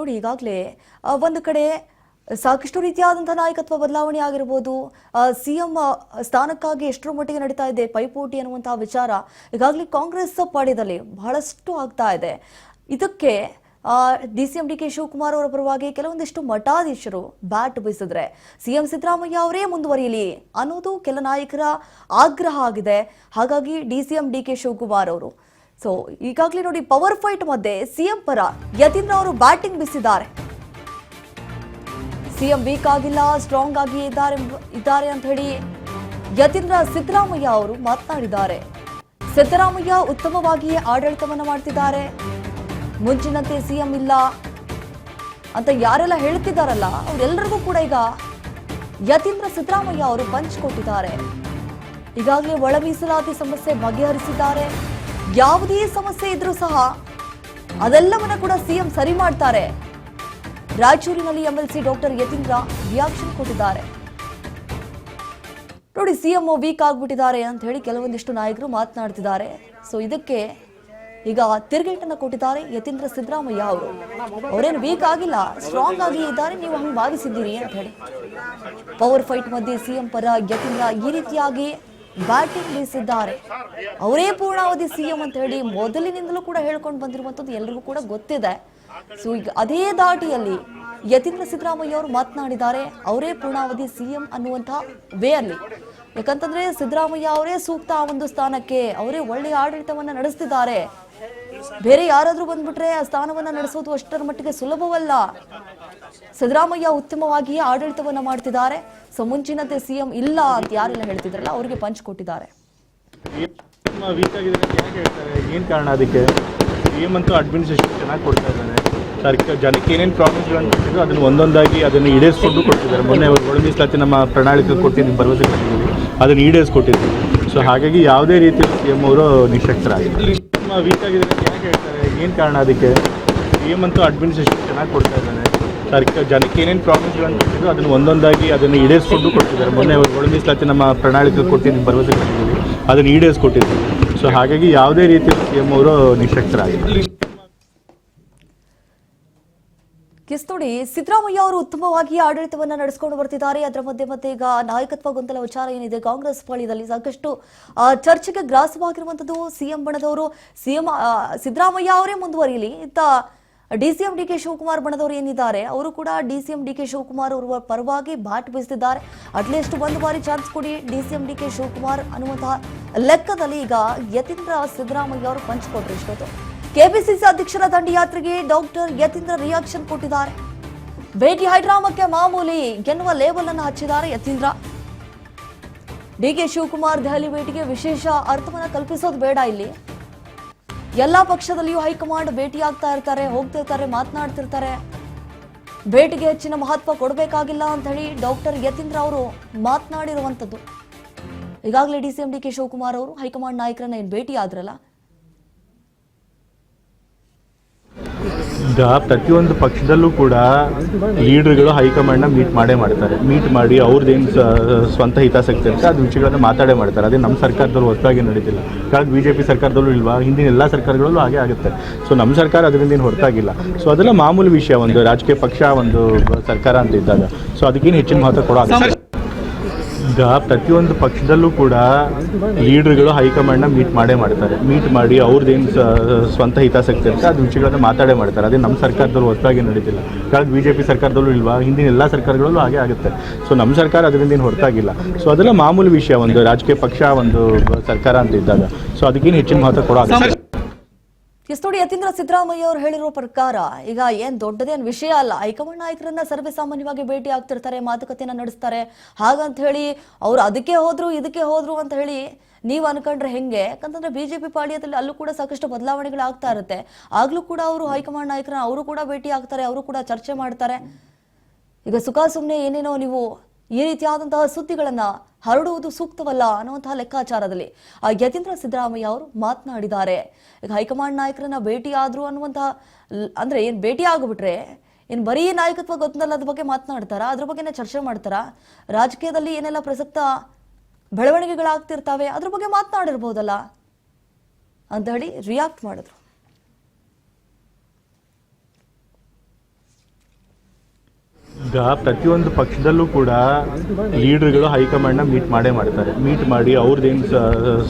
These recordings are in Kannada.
ನೋಡಿ ಈಗಾಗಲೇ ಒಂದು ಕಡೆ ಸಾಕಷ್ಟು ರೀತಿಯಾದಂತಹ ನಾಯಕತ್ವ ಬದಲಾವಣೆ ಆಗಿರಬಹುದು. ಸಿಎಂ ಸ್ಥಾನಕ್ಕಾಗಿ ಎಷ್ಟರ ಮಟ್ಟಿಗೆ ನಡೀತಾ ಇದೆ ಪೈಪೋಟಿ ಅನ್ನುವಂತಹ ವಿಚಾರ ಈಗಾಗಲೇ ಕಾಂಗ್ರೆಸ್ ಪಾಳ್ಯದಲ್ಲಿ ಬಹಳಷ್ಟು ಆಗ್ತಾ ಇದೆ. ಇದಕ್ಕೆ ಡಿಸಿಎಂ ಡಿಕೆ ಶಿವಕುಮಾರ್ ಅವರ ಪರವಾಗಿ ಕೆಲವೊಂದಿಷ್ಟು ಮಠಾಧೀಶರು ಬ್ಯಾಟ್ ಬೀಸಿದ್ರೆ ಸಿಎಂ ಸಿದ್ದರಾಮಯ್ಯ ಅವರೇ ಮುಂದುವರಿಯಲಿ ಅನ್ನೋದು ಕೆಲ ನಾಯಕರ ಆಗ್ರಹ ಆಗಿದೆ. ಹಾಗಾಗಿ ಡಿಸಿಎಂ ಡಿಕೆ ಶಿವಕುಮಾರ್ ಅವರು ಈಗಾಗಲೇ ನೋಡಿ ಪವರ್ ಫೈಟ್ ಮಧ್ಯೆ ಸಿಎಂ ಪರ ಯತೀಂದ್ರ ಅವರು ಬ್ಯಾಟಿಂಗ್ ಬೀಸಿದ್ದಾರೆ. ಸಿಎಂ ವೀಕ್ ಆಗಿಲ್ಲ, ಸ್ಟ್ರಾಂಗ್ ಆಗಿ ಇದ್ದಾರೆ ಅಂತ ಹೇಳಿ ಯತೀಂದ್ರ ಸಿದ್ದರಾಮಯ್ಯ ಅವರು ಮಾತನಾಡಿದ್ದಾರೆ. ಸಿದ್ದರಾಮಯ್ಯ ಉತ್ತಮವಾಗಿ ಆಡಳಿತವನ್ನ ಮಾಡ್ತಿದ್ದಾರೆ, ಮುಂಚಿನಂತೆ ಸಿಎಂ ಇಲ್ಲ ಅಂತ ಯಾರೆಲ್ಲ ಹೇಳ್ತಿದ್ದಾರಲ್ಲ ಅವರೆಲ್ಲರಿಗೂ ಕೂಡ ಈಗ ಯತೀಂದ್ರ ಸಿದ್ದರಾಮಯ್ಯ ಅವರು ಪಂಚ್ ಕೊಟ್ಟಿದ್ದಾರೆ. ಈಗಾಗಲೇ ಒಳ ಮೀಸಲಾತಿ ಸಮಸ್ಯೆ ಬಗೆಹರಿಸಿದ್ದಾರೆ. ಯಾವುದೇ ಸಮಸ್ಯೆ ಇದ್ರೂ ಸಹ ಅದೆಲ್ಲವನ್ನ ಕೂಡ ಸಿಎಂ ಸರಿ ಮಾಡ್ತಾರೆ. ರಾಯಚೂರಿನಲ್ಲಿ ಎಂಎಲ್ಸಿ ಡಾಕ್ಟರ್ ಯತೀಂದ್ರ ರಿಯಾಕ್ಷನ್ ಕೊಟ್ಟಿದ್ದಾರೆ. ನೋಡಿ ಸಿಎಂ ವೀಕ್ ಆಗ್ಬಿಟ್ಟಿದ್ದಾರೆ ಅಂತ ಹೇಳಿ ಕೆಲವೊಂದಿಷ್ಟು ನಾಯಕರು ಮಾತನಾಡ್ತಿದ್ದಾರೆ. ಇದಕ್ಕೆ ಈಗ ತಿರುಗೇಟನ್ನ ಕೊಟ್ಟಿದ್ದಾರೆ ಯತೀಂದ್ರ ಸಿದ್ದರಾಮಯ್ಯ ಅವರು. ಅವರೇನು ವೀಕ್ ಆಗಿಲ್ಲ, ಸ್ಟ್ರಾಂಗ್ ಆಗಿ ಇದ್ದಾರೆ, ನೀವು ಹಂಗೆ ಭಾವಿಸಿದ್ದೀರಿ ಅಂತ ಹೇಳಿ ಪವರ್ ಫೈಟ್ ಮಧ್ಯೆ ಸಿಎಂ ಪರ ಯತೀಂದ್ರ ಈ ರೀತಿಯಾಗಿ ಬ್ಯಾಟಿಂಗ್ ಬೀಸಿದ್ದಾರೆ. ಅವರೇ ಪೂರ್ಣಾವಧಿ ಸಿಎಂ ಅಂತ ಹೇಳಿ ಮೊದಲಿನಿಂದಲೂ ಕೂಡ ಹೇಳ್ಕೊಂಡು ಬಂದಿರುವಂತದ್ದು ಎಲ್ಲರಿಗೂ ಕೂಡ ಗೊತ್ತಿದೆ. ಈಗ ಅದೇ ದಾಟಿಯಲ್ಲಿ ಯತೀಂದ್ರ ಸಿದ್ದರಾಮಯ್ಯ ಅವರು ಮಾತನಾಡಿದ್ದಾರೆ, ಅವರೇ ಪೂರ್ಣಾವಧಿ ಸಿಎಂ ಅನ್ನುವಂತಹ ವೇ ಅಲ್ಲಿ. ಯಾಕಂತಂದ್ರೆ ಸಿದ್ದರಾಮಯ್ಯ ಅವರೇ ಸೂಕ್ತ ಆ ಒಂದು ಸ್ಥಾನಕ್ಕೆ, ಅವರೇ ಒಳ್ಳೆಯ ಆಡಳಿತವನ್ನ ನಡೆಸ್ತಿದ್ದಾರೆ. ಬೇರೆ ಯಾರಾದ್ರೂ ಬಂದ್ಬಿಟ್ರೆ ಆ ಸ್ಥಾನವನ್ನ ನಡೆಸೋದು ಅಷ್ಟರ ಮಟ್ಟಿಗೆ ಸುಲಭವಲ್ಲ. ಸಿದ್ದರಾಮಯ್ಯ ಉತ್ತಮವಾಗಿ ಆಡಳಿತವನ್ನ ಮಾಡ್ತಿದ್ದಾರೆ. ಮುಂಚಿನಂತೆ ಸಿಎಂ ಇಲ್ಲ ಅಂತ ಯಾರೆಲ್ಲ ಹೇಳ್ತಿದ್ರಲ್ಲ ಅವರಿಗೆ ಪಂಚ್ ಕೊಟ್ಟಿದ್ದಾರೆ. ಏನ್ ಕಾರಣ ಅದಕ್ಕೆ? ಸಿಎಂ ಅಂತೂ ಅಡ್ಮಿನಿಸ್ಟ್ರೇಷನ್ ಚೆನ್ನಾಗಿ ಕೊಡ್ತಾ ಇದ್ದಾನೆ. ಜನಕ್ಕೆ ಏನೇನು ಪ್ರಾಬ್ಲಮ್ಸ್ಗಳು ಕೊಟ್ಟಿದ್ರು ಅದನ್ನು ಒಂದೊಂದಾಗಿ ಅದನ್ನು ಈಡೇರಿಸ್ಕೊಂಡು ಕೊಡ್ತಿದ್ದಾರೆ. ಮೊನ್ನೆ ಒಳ ಮೀಸಲಾತಿ ನಮ್ಮ ಪ್ರಣಾಳಿಕೆ ಕೊಟ್ಟಿದ್ದು ಭರವಸೆ ಕೊಟ್ಟಿದ್ದೀವಿ, ಅದನ್ನು ಈಡೇರಿಸ್ಕೊಟ್ಟಿದ್ದೀವಿ. ಹಾಗಾಗಿ ಯಾವುದೇ ರೀತಿ ಸಿಎಂ ಅವರು ನಿಶಕ್ತರಾಗಿದ್ದಾರೆ. ವೀಕ್ ಆಗಿದೆ ಯಾಕೆ ಹೇಳ್ತಾರೆ? ಏನು ಕಾರಣ ಅದಕ್ಕೆ? ಸಿಎಂ ಅಂತೂ ಅಡ್ಮಿನಿಸ್ಟ್ರೇಷನ್ ಚೆನ್ನಾಗಿ ಕೊಡ್ತಾ ಇದ್ದಾನೆ. ಜನಕ್ಕೆ ಏನೇನು ಪ್ರಾಬ್ಲಮ್ಸ್ಗಳು ಕೊಟ್ಟಿದ್ರು ಅದನ್ನು ಒಂದೊಂದಾಗಿ ಅದನ್ನು ಈಡೇರಿಸ್ಕೊಂಡು ಕೊಡ್ತಿದ್ದಾರೆ. ಮೊನ್ನೆ ಒಳ ಮೀಸಲಾತಿ ನಮ್ಮ ಪ್ರಣಾಳಿಕೆ ಕೊಟ್ಟಿದ್ದು ಭರವಸೆ ಕೊಟ್ಟಿದ್ದೀವಿ, ಅದನ್ನು ಈಡೇರಿಸ್ಕೊಟ್ಟಿದ್ದೀವಿ. ಹಾಗಾಗಿ ಯಾವುದೇ ರೀತಿ ಸಿಎಂ ಅವರು ನಿಶಕ್ತರಾಗಿದ್ದಾರೆ. ನೋಡಿ ಸಿದ್ದರಾಮಯ್ಯ ಅವರು ಉತ್ತಮವಾಗಿ ಆಡಳಿತವನ್ನ ನಡೆಸಿಕೊಂಡು ಬರ್ತಿದ್ದಾರೆ. ಅದರ ಮಧ್ಯೆ ಈಗ ನಾಯಕತ್ವ ಗೊಂದಲ ವಿಚಾರ ಏನಿದೆ ಕಾಂಗ್ರೆಸ್ ಪಾಳ್ಯದಲ್ಲಿ ಸಾಕಷ್ಟು ಚರ್ಚೆಗೆ ಗ್ರಾಸವಾಗಿರುವಂತದ್ದು ಸಿಎಂ ಬಣದವರು. ಸಿಎಂ ಸಿದ್ದರಾಮಯ್ಯ ಅವರೇ ಮುಂದುವರಿಯಲಿ, ಇತ್ತ ಡಿಸಿಎಂ ಡಿಕೆ ಶಿವಕುಮಾರ್ ಬಣದವರು ಏನಿದ್ದಾರೆ ಅವರು ಕೂಡ ಡಿಸಿಎಂ ಡಿಕೆ ಶಿವಕುಮಾರ್ ಅವರ ಪರವಾಗಿ ಬ್ಯಾಟ್ ಬೀಸಿದ್ದಾರೆ. ಅಟ್ಲೀಸ್ಟ್ ಒಂದು ಬಾರಿ ಚಾನ್ಸ್ ಕೊಡಿ ಡಿಸಿಎಂ ಡಿಕೆ ಶಿವಕುಮಾರ್ ಅನ್ನುವಂತಹ ಲೆಕ್ಕದಲ್ಲಿ ಈಗ ಯತೀಂದ್ರ ಸಿದ್ದರಾಮಯ್ಯ ಅವರು ಪಂಚ್ ಕೊಟ್ಟರು. ಇಷ್ಟೊತ್ತು ಕೆಪಿಸಿಸಿ ಅಧ್ಯಕ್ಷರ ದಂಡಯಾತ್ರೆಗೆ ಡಾಕ್ಟರ್ ಯತೀಂದ್ರ ರಿಯಾಕ್ಷನ್ ಕೊಟ್ಟಿದ್ದಾರೆ. ಭೇಟಿ ಹೈಡ್ರಾಮಕ್ಕೆ ಮಾಮೂಲಿ ಎನ್ನುವ ಲೇಬಲ್ ಅನ್ನು ಹಚ್ಚಿದ್ದಾರೆ ಯತೀಂದ್ರ. ಡಿಕೆ ಶಿವಕುಮಾರ್ ದೆಹಲಿ ಭೇಟಿಗೆ ವಿಶೇಷ ಅರ್ಥವನ್ನ ಕಲ್ಪಿಸೋದು ಬೇಡ. ಇಲ್ಲಿ ಎಲ್ಲಾ ಪಕ್ಷದಲ್ಲಿಯೂ ಹೈಕಮಾಂಡ್ ಭೇಟಿಯಾಗ್ತಾ ಇರ್ತಾರೆ, ಹೋಗ್ತಿರ್ತಾರೆ, ಮಾತನಾಡ್ತಿರ್ತಾರೆ. ಭೇಟಿಗೆ ಹೆಚ್ಚಿನ ಮಹತ್ವ ಕೊಡಬೇಕಾಗಿಲ್ಲ ಅಂತ ಹೇಳಿ ಡಾಕ್ಟರ್ ಯತೀಂದ್ರ ಅವರು ಮಾತನಾಡಿರುವಂತದ್ದು. ಈಗಾಗಲೇ ಡಿಸಿಎಂ ಡಿಕೆ ಶಿವಕುಮಾರ್ ಅವರು ಹೈಕಮಾಂಡ್ ನಾಯಕರನ್ನ ಏನು ಭೇಟಿ ಆದ್ರಲ್ಲ, ಈಗ ಪ್ರತಿಯೊಂದು ಪಕ್ಷದಲ್ಲೂ ಕೂಡ ಲೀಡರ್ಗಳು ಹೈಕಮಾಂಡ್ನ ಮೀಟ್ ಮಾಡ್ತಾರೆ. ಮೀಟ್ ಮಾಡಿ ಅವ್ರದ್ದೇನು ಸ್ವಂತ ಹಿತಾಸಕ್ತಿ ಅಂತ ಅದು ವಿಷಯಗಳನ್ನು ಮಾತಾಡೇ ಮಾಡ್ತಾರೆ. ಅದೇ ನಮ್ಮ ಸರ್ಕಾರದಲ್ಲೂ ಹೊಸದಾಗಿ ನಡೀತಿಲ್ಲ. ಕಾರಣ BJP ಸರ್ಕಾರದಲ್ಲೂ ಇಲ್ವಾ, ಹಿಂದಿನ ಎಲ್ಲ ಸರ್ಕಾರಗಳಲ್ಲೂ ಹಾಗೆ ಆಗುತ್ತೆ. ನಮ್ಮ ಸರ್ಕಾರ ಅದರಿಂದ ಏನು ಹೊರತಾಗಿಲ್ಲ. ಅದೆಲ್ಲ ಮಾಮೂಲಿ ವಿಷಯ, ಒಂದು ರಾಜಕೀಯ ಪಕ್ಷ ಒಂದು ಸರ್ಕಾರ ಅಂತ ಇದ್ದಾಗ. ಅದಕ್ಕೇನು ಹೆಚ್ಚಿನ ಮಹತ್ವ ಕೊಡೋದು. ಈಗ ಪ್ರತಿಯೊಂದು ಪಕ್ಷದಲ್ಲೂ ಕೂಡ ಲೀಡರ್ಗಳು ಹೈಕಮಾಂಡ್ನ ಮೀಟ್ ಮಾಡ್ತಾರೆ. ಮೀಟ್ ಮಾಡಿ ಅವ್ರದ್ದೇನು ಸ್ವಂತ ಹಿತಾಸಕ್ತಿ ಅಂತ ಅದು ವಿಷಯಗಳನ್ನು ಮಾತಾಡೇ ಮಾಡ್ತಾರೆ. ಅದೇ ನಮ್ಮ ಸರ್ಕಾರದಲ್ಲೂ ಹೊಸದಾಗಿ ನಡೀತಿಲ್ಲ. ಕಾರಣ BJP ಸರ್ಕಾರದಲ್ಲೂ ಇಲ್ವಾ, ಹಿಂದಿನ ಎಲ್ಲ ಸರ್ಕಾರಗಳಲ್ಲೂ ಹಾಗೆ ಆಗುತ್ತೆ. ನಮ್ಮ ಸರ್ಕಾರ ಅದರಿಂದ ಏನು ಹೊರತಾಗಿಲ್ಲ. ಅದೆಲ್ಲ ಮಾಮೂಲಿ ವಿಷಯ, ಒಂದು ರಾಜಕೀಯ ಪಕ್ಷ ಒಂದು ಸರ್ಕಾರ ಅಂತ ಇದ್ದಾಗ. ಅದಕ್ಕೇನು ಹೆಚ್ಚಿನ ಮಹತ್ವ ಕೊಡೋದು. ನೋಡಿ ಯತೀಂದ್ರ ಸಿದ್ದರಾಮಯ್ಯ ಅವರು ಹೇಳಿರೋ ಪ್ರಕಾರ ಈಗ ಏನ್ ದೊಡ್ಡದೇನು ವಿಷಯ ಅಲ್ಲ. ಹೈಕಮಾಂಡ್ ನಾಯಕರನ್ನ ಸರ್ವೇ ಸಾಮಾನ್ಯವಾಗಿ ಭೇಟಿ ಆಗ್ತಿರ್ತಾರೆ, ಮಾತುಕತೆಯನ್ನ ನಡೆಸ್ತಾರೆ. ಹಾಗಂತ ಹೇಳಿ ಅವ್ರು ಅದಕ್ಕೆ ಹೋದ್ರು ಇದಕ್ಕೆ ಹೋದ್ರು ಅಂತ ಹೇಳಿ ನೀವು ಅನ್ಕೊಂಡ್ರೆ ಹೆಂಗೆ? ಯಾಕಂತಂದ್ರೆ ಬಿಜೆಪಿ ಪಾಳ್ಯದಲ್ಲಿ ಅಲ್ಲೂ ಕೂಡ ಸಾಕಷ್ಟು ಬದಲಾವಣೆಗಳು ಆಗ್ತಾ ಇರುತ್ತೆ. ಆಗ್ಲೂ ಕೂಡ ಅವರು ಹೈಕಮಾಂಡ್ ನಾಯಕರನ್ನ ಅವರು ಕೂಡ ಭೇಟಿ ಆಗ್ತಾರೆ, ಅವರು ಕೂಡ ಚರ್ಚೆ ಮಾಡ್ತಾರೆ. ಈಗ ಸುಖ ಸುಮ್ಮನೆ ಏನೇನೋ ನೀವು ಈ ರೀತಿಯಾದಂತಹ ಸುದ್ದಿಗಳನ್ನ ಹರಡುವುದು ಸೂಕ್ತವಲ್ಲ ಅನ್ನುವಂತಹ ಲೆಕ್ಕಾಚಾರದಲ್ಲಿ ಯತೀಂದ್ರ ಸಿದ್ದರಾಮಯ್ಯ ಅವರು ಮಾತನಾಡಿದ್ದಾರೆ. ಈಗ ಹೈಕಮಾಂಡ್ ನಾಯಕರನ್ನ ಭೇಟಿ ಆದ್ರು ಅನ್ನುವಂತಹ ಅಂದ್ರೆ ಏನ್ ಭೇಟಿ ಆಗ್ಬಿಟ್ರೆ ಏನ್ ಬರೀ ನಾಯಕತ್ವ ಗೊಂದಲದ ಬಗ್ಗೆ ಮಾತನಾಡ್ತಾರಾ, ಅದ್ರ ಬಗ್ಗೆನೇ ಚರ್ಚೆ ಮಾಡ್ತಾರಾ, ರಾಜಕೀಯದಲ್ಲಿ ಏನೆಲ್ಲ ಪ್ರಸಕ್ತ ಬೆಳವಣಿಗೆಗಳಾಗ್ತಿರ್ತಾವೆ ಅದ್ರ ಬಗ್ಗೆ ಮಾತನಾಡಿರ್ಬೋದಲ್ಲ ಅಂತ ಹೇಳಿ ರಿಯಾಕ್ಟ್ ಮಾಡಿದ್ರು. ಈಗ ಪ್ರತಿಯೊಂದು ಪಕ್ಷದಲ್ಲೂ ಕೂಡ ಲೀಡರ್ಗಳು ಹೈಕಮಾಂಡ್ನ ಮೀಟ್ ಮಾಡ್ತಾರೆ. ಮೀಟ್ ಮಾಡಿ ಅವ್ರದ್ದೇನು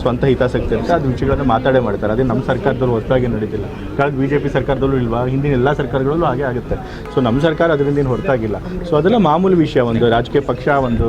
ಸ್ವಂತ ಹಿತಾಸಕ್ತಿ ಇರುತ್ತೆ ಅದು ವಿಷಯಗಳನ್ನ ಮಾತಾಡೇ ಮಾಡ್ತಾರೆ. ಅದೇ ನಮ್ಮ ಸರ್ಕಾರದಲ್ಲೂ ಹೊಸದಾಗಿ ನಡೀತಿಲ್ಲ. ಕಳೆದ BJP ಸರ್ಕಾರದಲ್ಲೂ ಇಲ್ವಾ, ಹಿಂದಿನ ಎಲ್ಲ ಸರ್ಕಾರಗಳಲ್ಲೂ ಹಾಗೆ ಆಗುತ್ತೆ. ಸೊ ನಮ್ಮ ಸರ್ಕಾರ ಅದರಿಂದ ಏನು ಹೊರತಾಗಿಲ್ಲ. ಸೊ ಅದೆಲ್ಲ ಮಾಮೂಲಿ ವಿಷಯ, ಒಂದು ರಾಜಕೀಯ ಪಕ್ಷ ಒಂದು